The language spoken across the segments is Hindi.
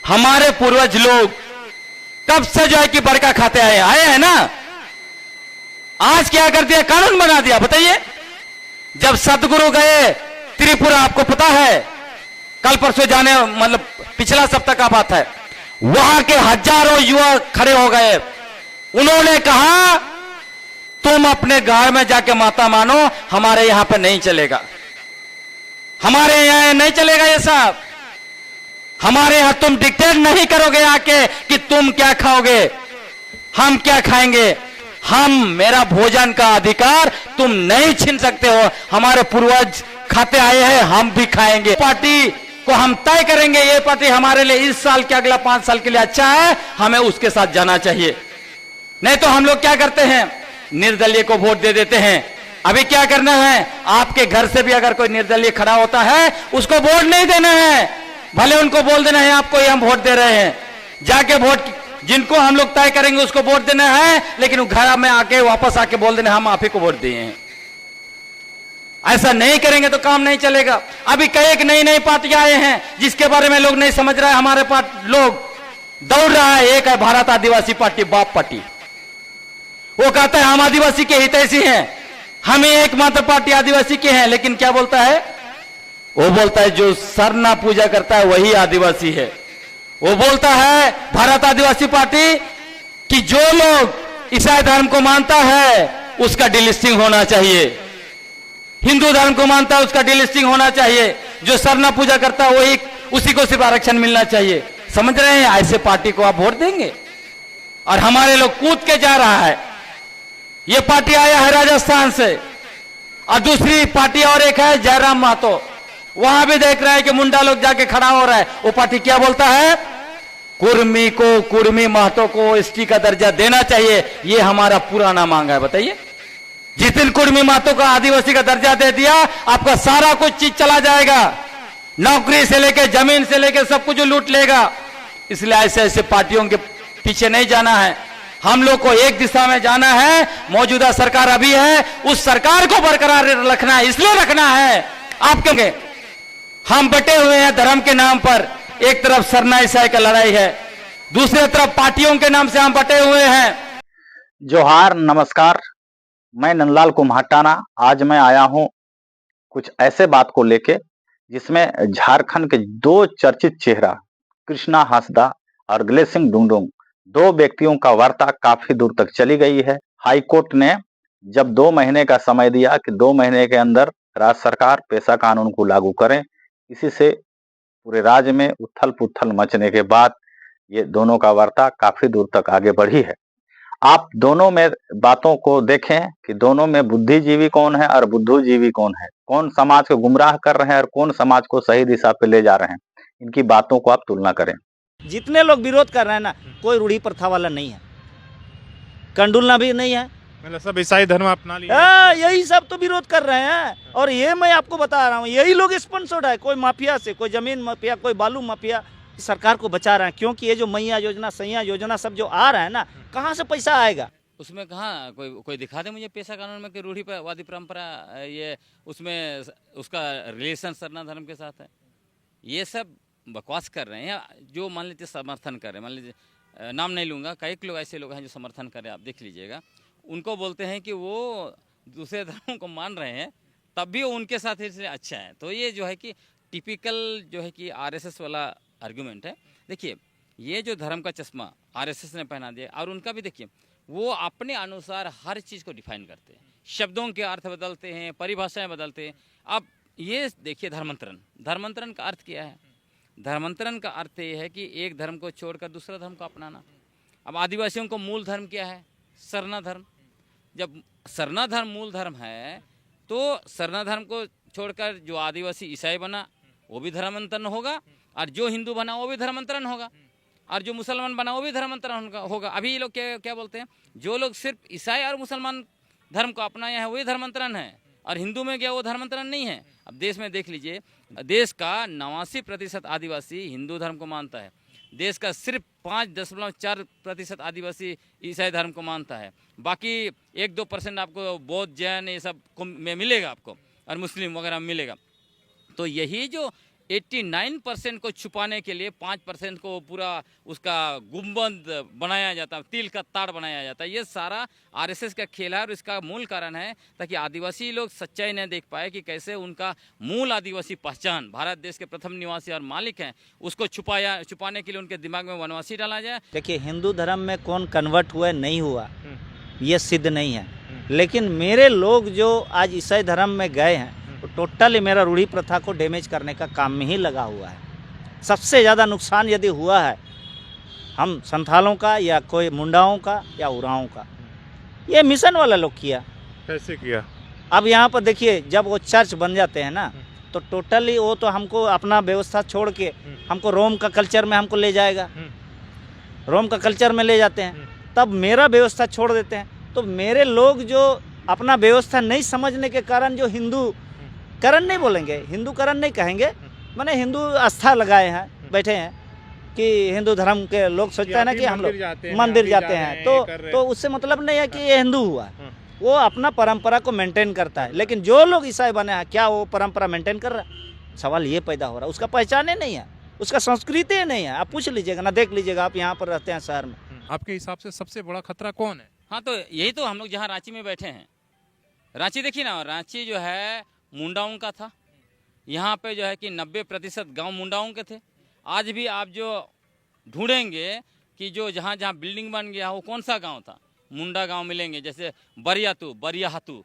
हमारे पूर्वज लोग कब से जो है कि बरका खाते आए हैं ना। आज क्या कर दिया, कानून बना दिया। बताइए, जब सतगुरु गए त्रिपुरा, आपको पता है, कल परसों जाने मतलब पिछला सप्ताह का बात है, वहां के हजारों युवक खड़े हो गए। उन्होंने कहा तुम अपने गांव में जाके माता मानो, हमारे यहां पर नहीं चलेगा, हमारे यहां नहीं चलेगा ये सब। हमारे यहां तुम डिक्टेट नहीं करोगे आके कि तुम क्या खाओगे, हम क्या खाएंगे। हम, मेरा भोजन का अधिकार तुम नहीं छीन सकते हो। हमारे पूर्वज खाते आए हैं, हम भी खाएंगे। पार्टी को हम तय करेंगे, ये पार्टी हमारे लिए इस साल के अगला 5 साल के लिए अच्छा है, हमें उसके साथ जाना चाहिए। नहीं तो हम लोग क्या करते हैं, निर्दलीय को वोट दे देते हैं। अभी क्या करना है, आपके घर से भी अगर कोई निर्दलीय खड़ा होता है, उसको वोट नहीं देना है, भले उनको बोल देना है आपको ही हम वोट दे रहे हैं। जाके वोट जिनको हम लोग तय करेंगे उसको वोट देना है, लेकिन घर में आके वापस आके बोल देना हम आप ही को वोट दिए हैं। ऐसा नहीं करेंगे तो काम नहीं चलेगा। अभी कई नई नई पार्टियां आए हैं जिसके बारे में लोग नहीं समझ रहा है। हमारे लोग दौड़ रहा है। एक है भारत आदिवासी पार्टी, बाप पार्टी, वो कहता है हम आदिवासी के हितैषी हैं, हम ही एकमात्र पार्टी आदिवासी के हैं। लेकिन क्या बोलता है, वो बोलता है जो सरना पूजा करता है वही आदिवासी है। वो बोलता है भारत आदिवासी पार्टी कि जो लोग ईसाई धर्म को मानता है उसका डिलिस्टिंग होना चाहिए, हिंदू धर्म को मानता है उसका डिलिस्टिंग होना चाहिए, जो सरना पूजा करता है वही, उसी को सिर्फ आरक्षण मिलना चाहिए। समझ रहे हैं, ऐसे पार्टी को आप वोट देंगे। और हमारे लोग कूद के जा रहा है। ये पार्टी आया है राजस्थान से, और दूसरी पार्टी और एक है जयराम महतो, वहां भी देख रहे हैं कि मुंडा लोग जाके खड़ा हो रहा है। वो पार्टी क्या बोलता है, कुर्मी को, कुर्मी महतो को एसटी का दर्जा देना चाहिए, ये हमारा पुराना मांग है। बताइए, जिस दिन कुर्मी महतो का आदिवासी का दर्जा दे दिया, आपका सारा कुछ चीज चला जाएगा, नौकरी से लेके जमीन से लेके सब कुछ लूट लेगा। इसलिए ऐसे ऐसे पार्टियों के पीछे नहीं जाना है। हम लोग को एक दिशा में जाना है। मौजूदा सरकार अभी है, उस सरकार को बरकरार रखना है। इसलिए रखना है आप क्योंकि हम बटे हुए हैं धर्म के नाम पर। एक तरफ सरना ईसाई का लड़ाई है, दूसरी तरफ पार्टियों के नाम से हम बटे हुए हैं। जोहार, नमस्कार, मैं नंदलाल कुम्हाटाना। आज मैं आया हूं कुछ ऐसे बात को लेके जिसमें झारखंड के 2 चर्चित चेहरा कृष्णा हांसदा और गले सिंह डुंगडुंग, 2 व्यक्तियों का वार्ता काफी दूर तक चली गई है। हाईकोर्ट ने जब 2 महीने का समय दिया कि 2 महीने के अंदर राज्य सरकार पेशा कानून को लागू करें, इसी से पूरे राज्य में उथल पुथल मचने के बाद ये दोनों का वार्ता काफी दूर तक आगे बढ़ी है। आप दोनों में बातों को देखें कि दोनों में बुद्धिजीवी कौन है और बुद्धूजीवी कौन है, कौन समाज को गुमराह कर रहे हैं और कौन समाज को सही दिशा पे ले जा रहे हैं। इनकी बातों को आप तुलना करें। जितने लोग विरोध कर रहे हैं ना, कोई रूढ़ी प्रथा वाला नहीं है, कंडुलना भी नहीं है, मतलब सब ईसाई धर्म अपना लिया। यही सब तो विरोध कर रहे हैं। और ये मैं आपको बता रहा हूँ, यही लोग स्पॉन्सर्ड है, कोई माफिया से, कोई जमीन माफिया, कोई बालू माफिया सरकार को बचा रहे हैं। क्योंकि ये जो मैया योजना, सैया योजना सब जो आ रहा है ना, कहाँ से पैसा आएगा? उसमें कहाँ कोई दिखा दे मुझे पेशा कानून में कि रूढ़िवादी परंपरा ये उसमें उसका रिलेशन सरना धर्म के साथ है। ये सब बकवास कर रहे हैं जो मान लीजिए समर्थन कर रहे हैं। मान लीजिए नाम नहीं लूँगा, कई लोग ऐसे लोग हैं जो समर्थन कर रहे हैं, आप देख लीजिएगा। उनको बोलते हैं कि वो दूसरे धर्मों को मान रहे हैं, तब भी उनके साथ इसलिए अच्छा है। तो ये जो है कि टिपिकल जो है कि आरएसएस वाला आर्गुमेंट है। देखिए, ये जो धर्म का चश्मा आरएसएस ने पहना दिया, और उनका भी देखिए, वो अपने अनुसार हर चीज़ को डिफाइन करते हैं, शब्दों के अर्थ बदलते हैं, परिभाषाएं बदलते हैं। अब ये देखिए, धर्मांतरण का अर्थ क्या है? धर्मांतरण का अर्थ ये है कि एक धर्म को छोड़कर दूसरा धर्म को अपनाना। अब आदिवासियों को मूल धर्म क्या है? सरना धर्म। जब सरना धर्म मूल धर्म है, तो सरना धर्म को छोड़कर जो आदिवासी ईसाई बना वो भी धर्मांतरण होगा, और जो हिंदू बना वो भी धर्मांतरण होगा, और जो मुसलमान बना वो भी धर्मांतरण होगा। अभी ये लोग क्या बोलते हैं, जो लोग सिर्फ ईसाई और मुसलमान धर्म को अपनाए हैं वही धर्मांतरण है, और हिंदू में गया वो धर्मांतरण नहीं है। अब देश में देख लीजिए, देश का 89% आदिवासी हिंदू धर्म को मानता है। देश का सिर्फ 5.4% आदिवासी ईसाई धर्म को मानता है। बाकी 1-2% आपको बौद्ध, जैन ये सब में मिलेगा आपको, और मुस्लिम वगैरह में मिलेगा। तो यही जो 89% को छुपाने के लिए 5% को पूरा उसका गुंबद बनाया जाता है, तिल का ताड़ बनाया जाता है। ये सारा आरएसएस का खेल है और इसका मूल कारण है ताकि आदिवासी लोग सच्चाई न देख पाए कि कैसे उनका मूल आदिवासी पहचान, भारत देश के प्रथम निवासी और मालिक हैं, उसको छुपाने के लिए उनके दिमाग में वनवासी डाला जाए। देखिए, हिंदू धर्म में कौन कन्वर्ट हुआ नहीं हुआ ये सिद्ध नहीं है, लेकिन मेरे लोग जो आज ईसाई धर्म में गए हैं तो टोटली मेरा रूढ़ी प्रथा को डैमेज करने का काम में ही लगा हुआ है। सबसे ज़्यादा नुकसान यदि हुआ है हम संथालों का या कोई मुंडाओं का या उराओं का, ये मिशन वाला लोग किया। कैसे किया? अब यहाँ पर देखिए, जब वो चर्च बन जाते हैं ना तो टोटली वो तो हमको अपना व्यवस्था छोड़ के हमको रोम का कल्चर में हमको ले जाएगा, रोम का कल्चर में ले जाते हैं, तब मेरा व्यवस्था छोड़ देते हैं। तो मेरे लोग जो अपना व्यवस्था नहीं समझने के कारण जो हिंदू करण नहीं बोलेंगे, हिंदू करण नहीं कहेंगे, मैंने हिंदू आस्था लगाए हैं, बैठे हैं कि हिंदू धर्म के लोग सोचते हैं ना कि हम लोग मंदिर जाते हैं तो उससे मतलब नहीं है कि ये हिंदू हुआ, वो अपना परंपरा को मेंटेन करता है। लेकिन जो लोग ईसाई बने हैं, क्या वो परंपरा मेंटेन कर रहा है? सवाल ये पैदा हो रहा है, उसका पहचाने नहीं है, उसका संस्कृति नहीं है। आप पूछ लीजिएगा ना, देख लीजिएगा, आप यहाँ पर रहते हैं शहर में। आपके हिसाब से सबसे बड़ा खतरा कौन है? हाँ, तो यही तो हम लोग जहाँ रांची में बैठे हैं, रांची देखिए ना, रांची जो है मुंडाओं का था। यहाँ पे जो है कि 90% गांव मुंडाओं के थे। आज भी आप जो ढूंढेंगे कि जो जहाँ जहाँ बिल्डिंग बन गया वो कौन सा गांव था, मुंडा गांव मिलेंगे। जैसे बरियाहातू,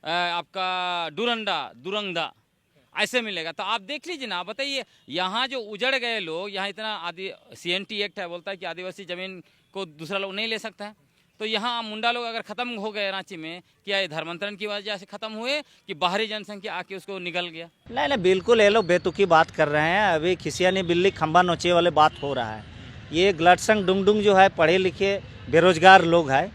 आपका दुरंदा ऐसे मिलेगा। तो आप देख लीजिए ना, आप बताइए, यहाँ जो उजड़ गए लोग, यहाँ इतना CNT एक्ट है, बोलता है कि आदिवासी ज़मीन को दूसरा लोग नहीं ले सकता है। तो यहाँ मुंडा लोग अगर ख़त्म हो गए रांची में, क्या ये धर्मांतरण की वजह से ख़त्म हुए कि बाहरी जनसंख्या आके उसको निगल गया? नहीं, बिल्कुल ये लोग बेतुकी बात कर रहे हैं। अभी खिसियानी बिल्ली खंबा नोचे वाले बात हो रहा है। ये ग्लटसंग डुंगडुंग जो है पढ़े लिखे बेरोजगार लोग हैं,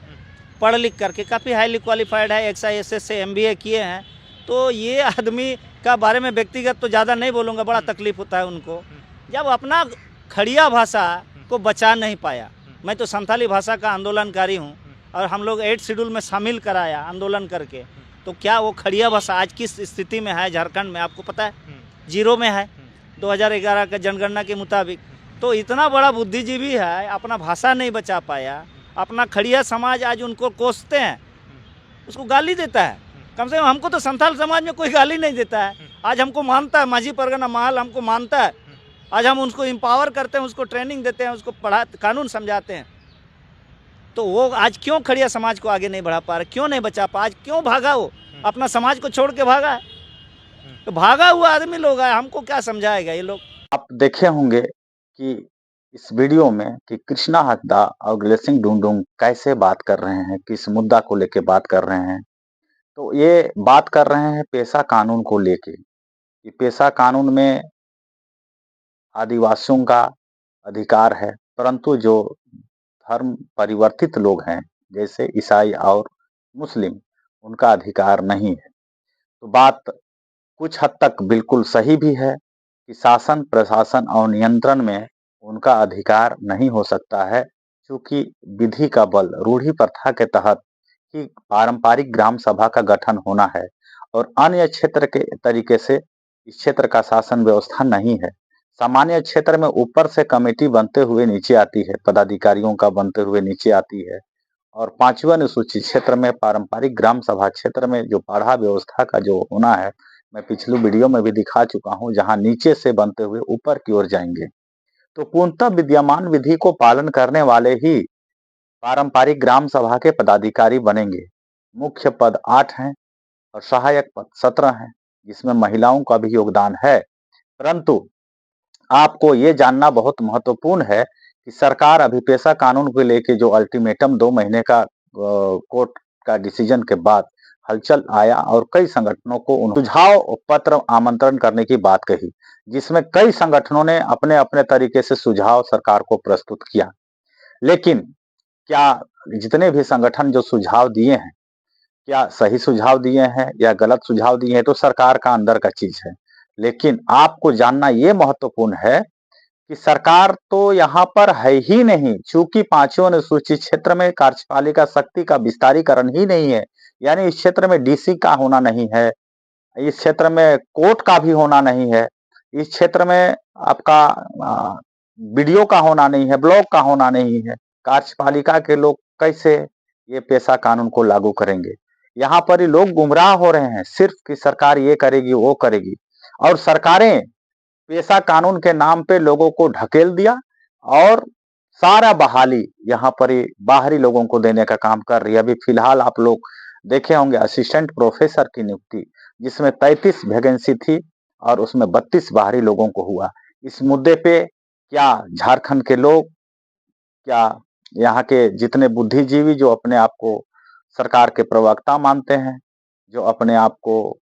पढ़ लिख करके काफ़ी हाईली क्वालिफाइड है, XISS से MBA किए हैं। तो ये आदमी का बारे में व्यक्तिगत तो ज़्यादा नहीं बोलूँगा, बड़ा तकलीफ होता है उनको जब अपना खड़िया भाषा को बचा नहीं पाया। मैं तो संथाली भाषा का आंदोलनकारी हूँ और हम लोग 8 शेड्यूल में शामिल कराया आंदोलन करके। तो क्या वो खड़िया भाषा आज किस स्थिति में है झारखंड में, आपको पता है? 0 में है 2011 का जनगणना के मुताबिक। तो इतना बड़ा बुद्धिजीवी है, अपना भाषा नहीं बचा पाया, अपना खड़िया समाज आज उनको कोसते हैं, उसको गाली देता है। कम से कम हमको तो संथाल समाज में कोई गाली नहीं देता है। आज हमको मानता है, माझी परगना महल हमको मानता है। आज हम उसको एम्पावर करते हैं, उसको ट्रेनिंग देते हैं, उसको कानून समझाते हैं। तो वो आज क्यों खड़िया समाज को आगे नहीं बढ़ा पा रहा, क्यों नहीं बचा पा, आज क्यों भागा? वो अपना समाज को छोड़ के भागा है। तो भागा हुआ आदमी लोग है, हमको क्या समझाएगा ये लोग? आप देखे होंगे कि इस वीडियो में कि कृष्णा हकदा और ग्लेसिंग डुंगडुंग कैसे बात कर रहे हैं, किस मुद्दा को लेके बात कर रहे हैं। तो ये बात कर रहे हैं पेशा कानून को लेके कि पेशा कानून में आदिवासियों का अधिकार है, परंतु जो धर्म परिवर्तित लोग हैं जैसे ईसाई और मुस्लिम, उनका अधिकार नहीं है। तो बात कुछ हद तक बिल्कुल सही भी है कि शासन प्रशासन और नियंत्रण में उनका अधिकार नहीं हो सकता है, क्योंकि विधि का बल रूढ़ी प्रथा के तहत ही पारंपरिक ग्राम सभा का गठन होना है और अन्य क्षेत्र के तरीके से इस क्षेत्र का शासन व्यवस्था नहीं है। सामान्य क्षेत्र में ऊपर से कमेटी बनते हुए नीचे आती है, पदाधिकारियों का बनते हुए नीचे आती है, और 5वीं अनुसूचित क्षेत्र में पारंपरिक ग्राम सभा क्षेत्र में जो पाढ़ा व्यवस्था का जो होना है, मैं पिछले वीडियो में भी दिखा चुका हूं, जहां नीचे से बनते हुए ऊपर की ओर जाएंगे। तो पूर्णतः विद्यमान विधि को पालन करने वाले ही पारंपरिक ग्राम सभा के पदाधिकारी बनेंगे। मुख्य पद 8 हैं और सहायक पद 17 हैं, जिसमें महिलाओं का भी योगदान है। परंतु आपको ये जानना बहुत महत्वपूर्ण है कि सरकार अभी पेशा कानून को लेके जो अल्टीमेटम 2 महीने का कोर्ट का डिसीजन के बाद हलचल आया और कई संगठनों को सुझाव पत्र आमंत्रण करने की बात कही, जिसमें कई संगठनों ने अपने अपने तरीके से सुझाव सरकार को प्रस्तुत किया। लेकिन क्या जितने भी संगठन जो सुझाव दिए हैं, क्या सही सुझाव दिए हैं या गलत सुझाव दिए हैं, तो सरकार का अंदर का चीज है। लेकिन आपको जानना ये महत्वपूर्ण है कि सरकार तो यहाँ पर है ही नहीं, चूंकि 5वीं अनुसूचित क्षेत्र में कार्यपालिका शक्ति का विस्तारीकरण ही नहीं है, यानी इस क्षेत्र में DC का होना नहीं है, इस क्षेत्र में कोर्ट का भी होना नहीं है, इस क्षेत्र में आपका वीडियो का होना नहीं है, ब्लॉग का होना नहीं है, कार्यपालिका के लोग कैसे ये पेशा कानून को लागू करेंगे? यहाँ पर ही लोग गुमराह हो रहे हैं सिर्फ कि सरकार ये करेगी वो करेगी, और सरकारें पेशा कानून के नाम पे लोगों को ढकेल दिया और सारा बहाली यहाँ पर ही बाहरी लोगों को देने का काम कर रही है। अभी फिलहाल आप लोग देखे होंगे असिस्टेंट प्रोफेसर की नियुक्ति, जिसमें 33 वैकेंसी थी और उसमें 32 बाहरी लोगों को हुआ। इस मुद्दे पे क्या झारखंड के लोग, क्या यहाँ के जितने बुद्धिजीवी जो अपने आप को सरकार के प्रवक्ता मानते हैं, जो अपने आप को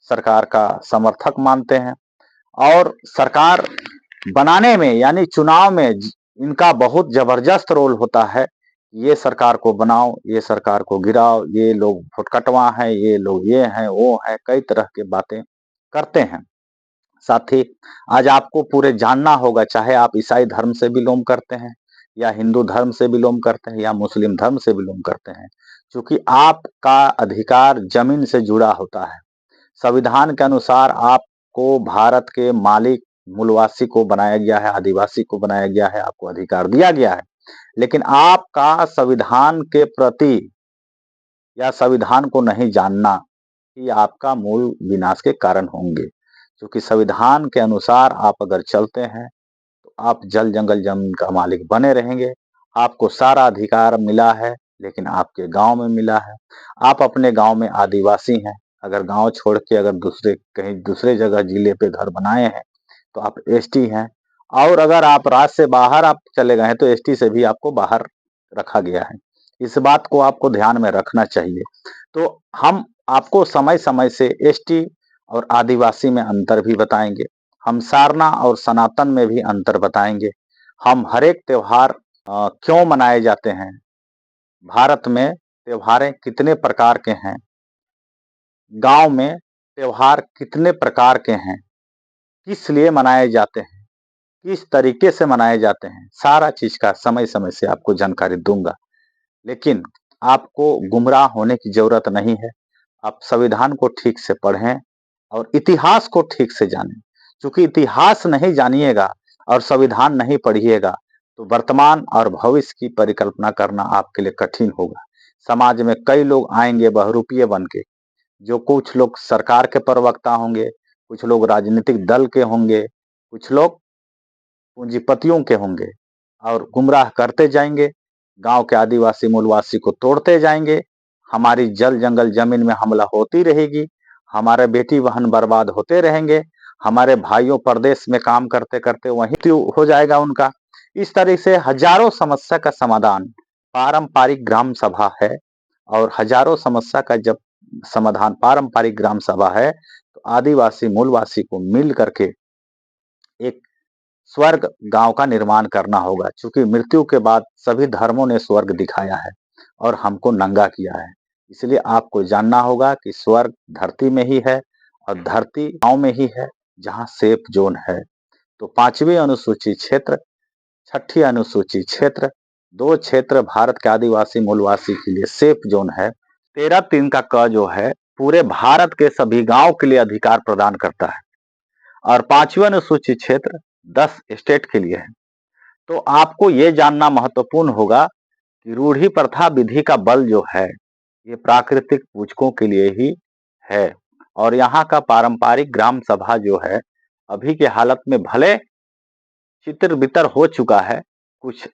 सरकार का समर्थक मानते हैं, और सरकार बनाने में यानी चुनाव में इनका बहुत जबरदस्त रोल होता है। ये सरकार को बनाओ, ये सरकार को गिराओ, ये लोग फुटकटवा हैं, ये लोग ये हैं वो हैं, कई तरह की बातें करते हैं। साथ ही आज आपको पूरे जानना होगा, चाहे आप ईसाई धर्म से बिलोंग करते हैं या हिंदू धर्म से बिलोंग करते हैं या मुस्लिम धर्म से बिलोंग करते हैं, क्योंकि आपका अधिकार जमीन से जुड़ा होता है। संविधान के अनुसार आपको भारत के मालिक मूलवासी को बनाया गया है, आदिवासी को बनाया गया है, आपको अधिकार दिया गया है, लेकिन आपका संविधान के प्रति या संविधान को नहीं जानना ही आपका मूल विनाश के कारण होंगे। क्योंकि संविधान के अनुसार आप अगर चलते हैं तो आप जल जंगल जमीन का मालिक बने रहेंगे। आपको सारा अधिकार मिला है, लेकिन आपके गांव में मिला है। आप अपने गांव में आदिवासी हैं, अगर गांव छोड़ के अगर कहीं दूसरे जगह जिले पे घर बनाए हैं तो आप एसटी हैं, और अगर आप राज्य से बाहर आप चले गए हैं तो एसटी से भी आपको बाहर रखा गया है। इस बात को आपको ध्यान में रखना चाहिए। तो हम आपको समय समय से एसटी और आदिवासी में अंतर भी बताएंगे, हम सारना और सनातन में भी अंतर बताएंगे, हम हर एक त्योहार क्यों मनाए जाते हैं, भारत में त्योहारें कितने प्रकार के हैं, गांव में त्योहार कितने प्रकार के हैं, किस लिए मनाए जाते हैं, किस तरीके से मनाए जाते हैं, सारा चीज का समय समय से आपको जानकारी दूंगा। लेकिन आपको गुमराह होने की जरूरत नहीं है। आप संविधान को ठीक से पढ़ें और इतिहास को ठीक से जानें, क्योंकि इतिहास नहीं जानिएगा और संविधान नहीं पढ़िएगा तो वर्तमान और भविष्य की परिकल्पना करना आपके लिए कठिन होगा। समाज में कई लोग आएंगे बहुरूपीय बन के, जो कुछ लोग सरकार के प्रवक्ता होंगे, कुछ लोग राजनीतिक दल के होंगे, कुछ लोग पूंजीपतियों के होंगे, और गुमराह करते जाएंगे, गांव के आदिवासी मूलवासी को तोड़ते जाएंगे, हमारी जल जंगल जमीन में हमला होती रहेगी, हमारे बेटी बहन बर्बाद होते रहेंगे, हमारे भाइयों प्रदेश में काम करते करते वहीं हो जाएगा उनका। इस तरह से हजारों समस्या का समाधान पारंपरिक ग्राम सभा है, और हजारों समस्या का जब समाधान पारंपरिक ग्राम सभा है तो आदिवासी मूलवासी को मिल करके एक स्वर्ग गांव का निर्माण करना होगा, क्योंकि मृत्यु के बाद सभी धर्मों ने स्वर्ग दिखाया है और हमको नंगा किया है। इसलिए आपको जानना होगा कि स्वर्ग धरती में ही है और धरती गांव में ही है जहां सेफ जोन है। तो 5वीं अनुसूची क्षेत्र, 6ठी अनुसूची क्षेत्र, 2 क्षेत्र भारत के आदिवासी मूलवासी के लिए सेफ जोन है। 13(3) का क जो है पूरे भारत के सभी गांव के लिए अधिकार प्रदान करता है, और 5वीं अनुसूची क्षेत्र 10 स्टेट के लिए है। तो आपको ये जानना महत्वपूर्ण होगा कि रूढ़ी प्रथा विधि का बल जो है ये प्राकृतिक पूजकों के लिए ही है, और यहाँ का पारंपरिक ग्राम सभा जो है अभी के हालत में भले चित्र बितर हो चुका है कुछ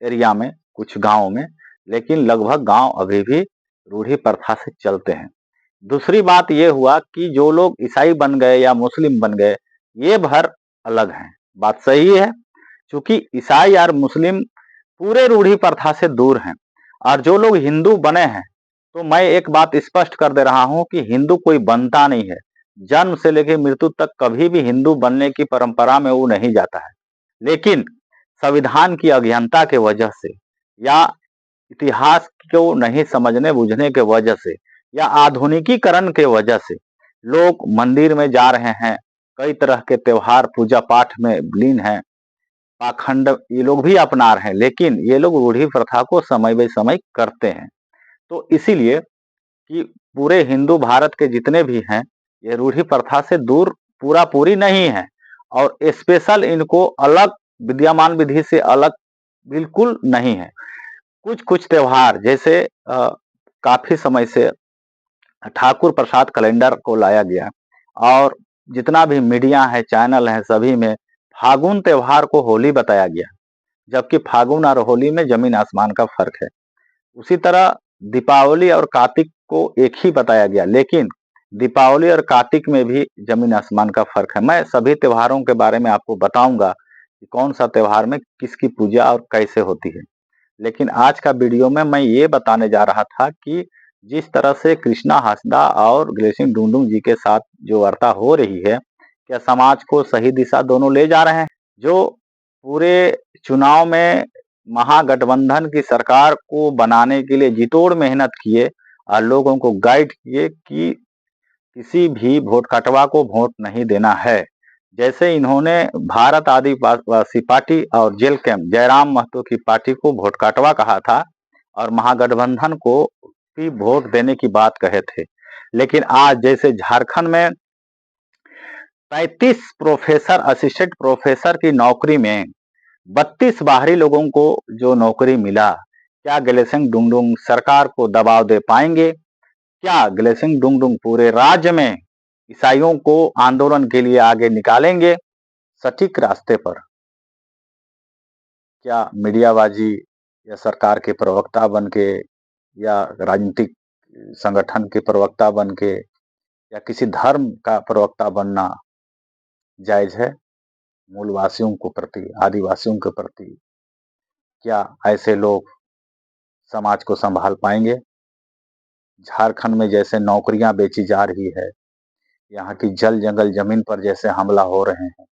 एरिया में, कुछ गांव में, लेकिन लगभग गांव अभी भी रूढ़ी प्रथा से चलते हैं। दूसरी बात यह हुआ कि जो लोग ईसाई बन गए या मुस्लिम बन गए ये भर अलग हैं, बात सही है, क्योंकि ईसाई और मुस्लिम पूरे रूढ़ी प्रथा से दूर हैं। और जो लोग हिंदू बने हैं, तो मैं एक बात स्पष्ट कर दे रहा हूं कि हिंदू कोई बनता नहीं है, जन्म से लेकर मृत्यु तक कभी भी हिंदू बनने की परंपरा में वो नहीं जाता है। लेकिन संविधान की अज्ञानता के वजह से या इतिहास को नहीं समझने बूझने के वजह से या आधुनिकीकरण के वजह से लोग मंदिर में जा रहे हैं, कई तरह के त्योहार पूजा पाठ में लीन हैं, पाखंड ये लोग भी अपना रहे हैं, लेकिन ये लोग रूढ़ी प्रथा को समय बे समय करते हैं। तो इसीलिए कि पूरे हिंदू भारत के जितने भी हैं ये रूढ़ी प्रथा से दूर पूरा पूरी नहीं है, और स्पेशल इनको अलग विद्यमान विधि से अलग बिल्कुल नहीं है। कुछ कुछ त्योहार जैसे काफी समय से ठाकुर प्रसाद कैलेंडर को लाया गया और जितना भी मीडिया है, चैनल है, सभी में फागुन त्योहार को होली बताया गया, जबकि फागुन और होली में जमीन आसमान का फर्क है। उसी तरह दीपावली और कार्तिक को एक ही बताया गया, लेकिन दीपावली और कार्तिक में भी जमीन आसमान का फर्क है। मैं सभी त्योहारों के बारे में आपको बताऊंगा कि कौन सा त्योहार में किसकी पूजा और कैसे होती है, लेकिन आज का वीडियो में मैं ये बताने जा रहा था कि जिस तरह से कृष्णा हासदा और ग्लेसिंग डुंडुंग जी के साथ जो वार्ता हो रही है, क्या समाज को सही दिशा दोनों ले जा रहे हैं? जो पूरे चुनाव में महागठबंधन की सरकार को बनाने के लिए जीतोड़ मेहनत किए और लोगों को गाइड किए कि किसी भी वोट कटवा को वोट नहीं देना है। जैसे इन्होंने भारत आदिवासी पार्टी और जेल कैंप जयराम महतो की पार्टी को वोट काटवा कहा था और महागठबंधन को भी वोट देने की बात कहे थे, लेकिन आज जैसे झारखंड में 35 प्रोफेसर असिस्टेंट प्रोफेसर की नौकरी में 32 बाहरी लोगों को जो नौकरी मिला, क्या ग्लेसिंग डुंगडुंग सरकार को दबाव दे पाएंगे? क्या ग्लेसिंग डुंगडुंग पूरे राज्य में ईसाइयों को आंदोलन के लिए आगे निकालेंगे सटीक रास्ते पर? क्या मीडियाबाजी या सरकार के प्रवक्ता बन के या राजनीतिक संगठन के प्रवक्ता बन के या किसी धर्म का प्रवक्ता बनना जायज है? मूलवासियों को प्रति, आदिवासियों के प्रति क्या ऐसे लोग समाज को संभाल पाएंगे? झारखंड में जैसे नौकरियां बेची जा रही है, यहाँ की जल जंगल जमीन पर जैसे हमला हो रहे हैं,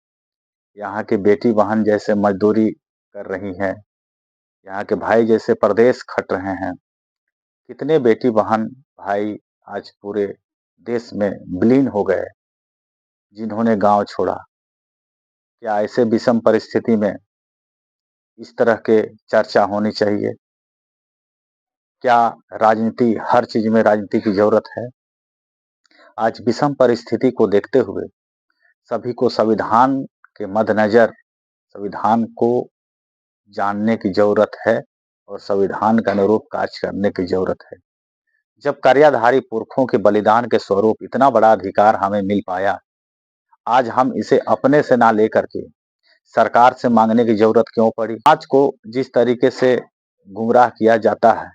यहाँ की बेटी बहन जैसे मजदूरी कर रही हैं, यहाँ के भाई जैसे परदेश खट रहे हैं, कितने बेटी बहन भाई आज पूरे देश में विलीन हो गए जिन्होंने गांव छोड़ा। क्या ऐसे विषम परिस्थिति में इस तरह के चर्चा होनी चाहिए? क्या राजनीति, हर चीज में राजनीति की जरूरत है? आज विषम परिस्थिति को देखते हुए सभी को संविधान के मद्देनजर संविधान को जानने की जरूरत है और संविधान के अनुरूप कार्य करने की जरूरत है। जब कर्याधारी पुरखों के बलिदान के स्वरूप इतना बड़ा अधिकार हमें मिल पाया, आज हम इसे अपने से ना लेकर के सरकार से मांगने की जरूरत क्यों पड़ी? आज को जिस तरीके से गुमराह किया जाता है,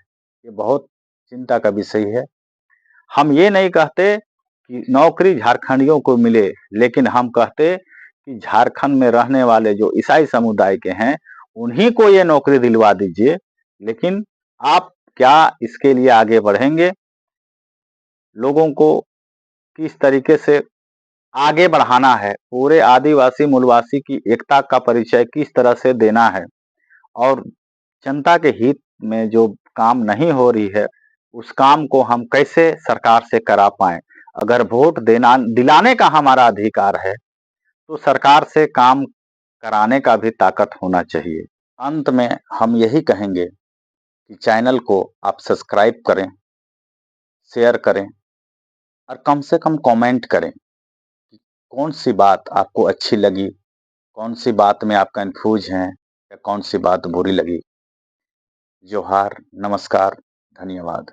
ये बहुत चिंता का विषय है। हम ये नहीं कहते कि नौकरी झारखंडियों को मिले, लेकिन हम कहते कि झारखंड में रहने वाले जो ईसाई समुदाय के हैं उन्हीं को ये नौकरी दिलवा दीजिए। लेकिन आप क्या इसके लिए आगे बढ़ेंगे? लोगों को किस तरीके से आगे बढ़ाना है? पूरे आदिवासी मूलवासी की एकता का परिचय किस तरह से देना है? और जनता के हित में जो काम नहीं हो रही है उस काम को हम कैसे सरकार से करा पाए? अगर वोट देना दिलाने का हमारा अधिकार है तो सरकार से काम कराने का भी ताकत होना चाहिए। अंत में हम यही कहेंगे कि चैनल को आप सब्सक्राइब करें, शेयर करें और कम से कम कमेंट करें कि कौन सी बात आपको अच्छी लगी, कौन सी बात में आप कंफ्यूज हैं या कौन सी बात बुरी लगी। जोहार, नमस्कार, धन्यवाद।